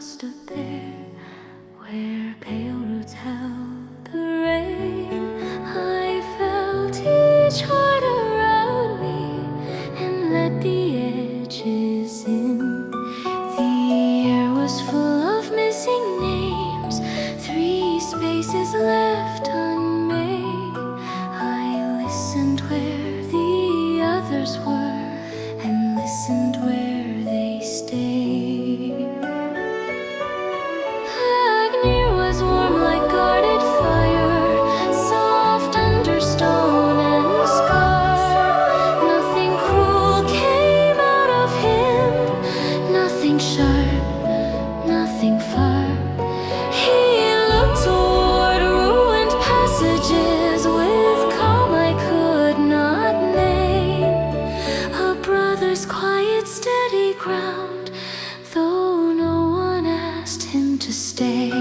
stood there, where pale roots held the rain. I felt each heart around me and let the edges in. The air was full of missing names, 3 spaces left unmade. I listened where the others were and listened where they stayed. Agnir was warm like guarded fire, soft under stone and scar. Nothing cruel came out of him, nothing sharp, nothing far. He looked toward ruined passages with calm I could not name. A brother's quiet, steady ground, though no one asked him to stay.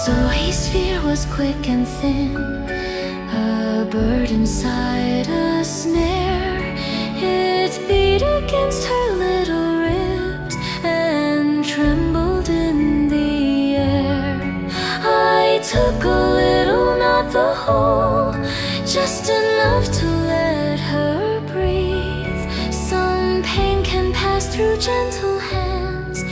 Zohei's fear was quick and thin, a bird inside a snare. It beat against her little ribs and trembled in the air. I took a little, not the whole, just enough to let her breathe. Some pain can pass through gentle hands,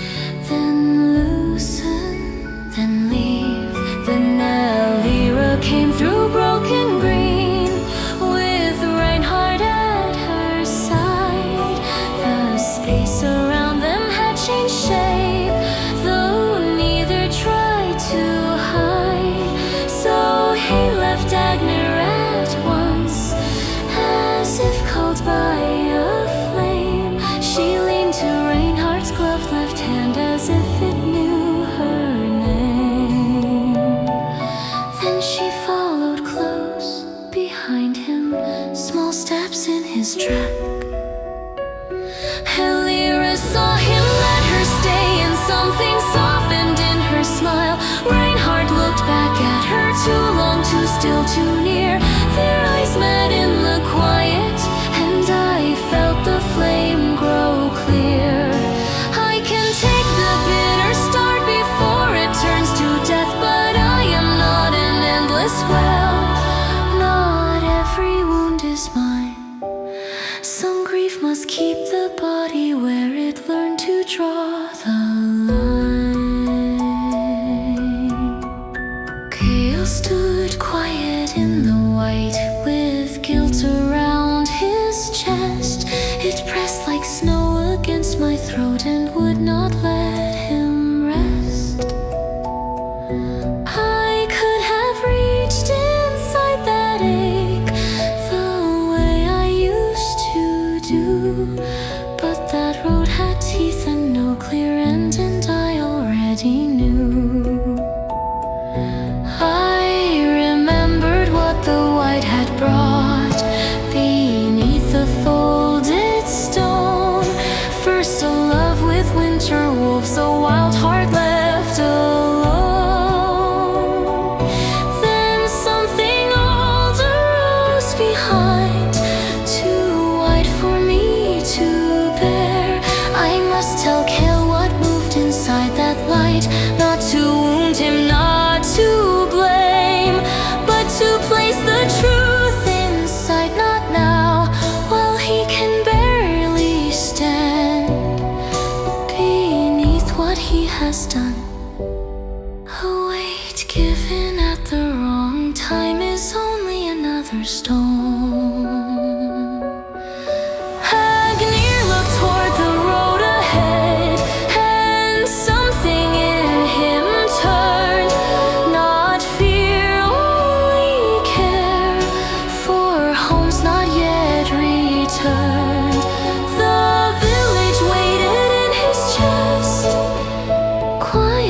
then loosen, then leave. The Néria came through broken green, with Reinhardt at her side. The space around them had changed shape, though neither tried to hide. So he left Agnir at once, as if called by a flame. She leaned to Reinhardt's gloved left hand as if it knew her name. Then she followed close behind him, small steps in his track. Néria saw him, let her stay, and something softened in her smile. Reinhardt looked back at her, too long, too still, too near. Their eyes met in the quiet, and I felt the flame grow clear. I can take the bitter start before it turns to death, but I am not an endless well. Not every wound is mine. Some grief must keep the body where it learned to draw the line. Chaos stood quiet in the white, with guilt around his chest. It pressed like snow against my throat and would not let him rest. I could have reached inside that ache the way I used to do, but that road had teeth and no clear end, and I already knew. I remembered what the white had brought beneath the folded stone. First a love with winter wolves, a wild heart left alone. Then something old arose behind, too wide for me to bear. I must tell Kale what moved inside that light, not to wound him, not to blame, but to place the truth inside. Not now, while he can barely stand beneath what he has done. A weight given at the wrong time is only another stone. Agnir looked toward the road ahead, and something in him turned. Not fear, only care for homes not yet returned. The village waited in his chest, quiet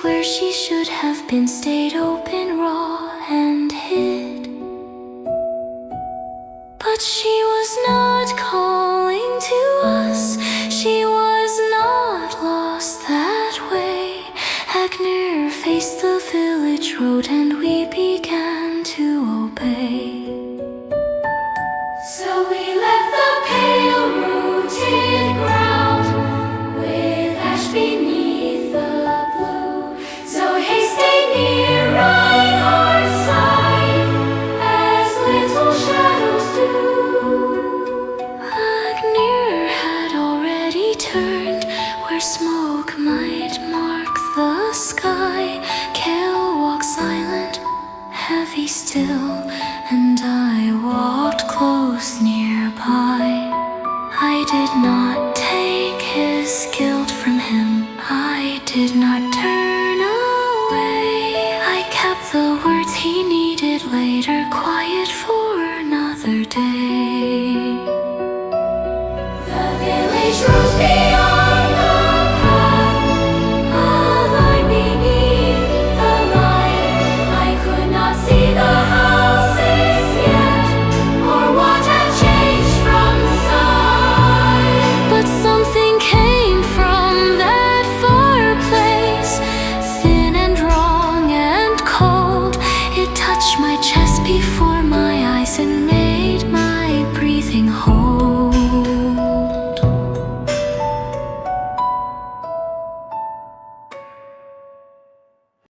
where she should have been stayed open, raw and hid. But she was not calling to us, she was not lost that way. Agnir faced the village road and we began to obey. So we left the pale rooted ground with ash beneath the blue. Zohei stayed near Reinhardt's side as little shadows do. Agnir had already turned where smoke might mark the sky. Kale walked silent, heavy still, and I walked close nearby. I did not take his guilt from him, I did not turn away. I kept the words he needed later, quiet for another day. The village rose beyond the path, a line beneath the line. I could not see the houses yet, or what had changed from sight. But something came from that far place, thin and wrong and cold. It touched my chest before my eyes and made my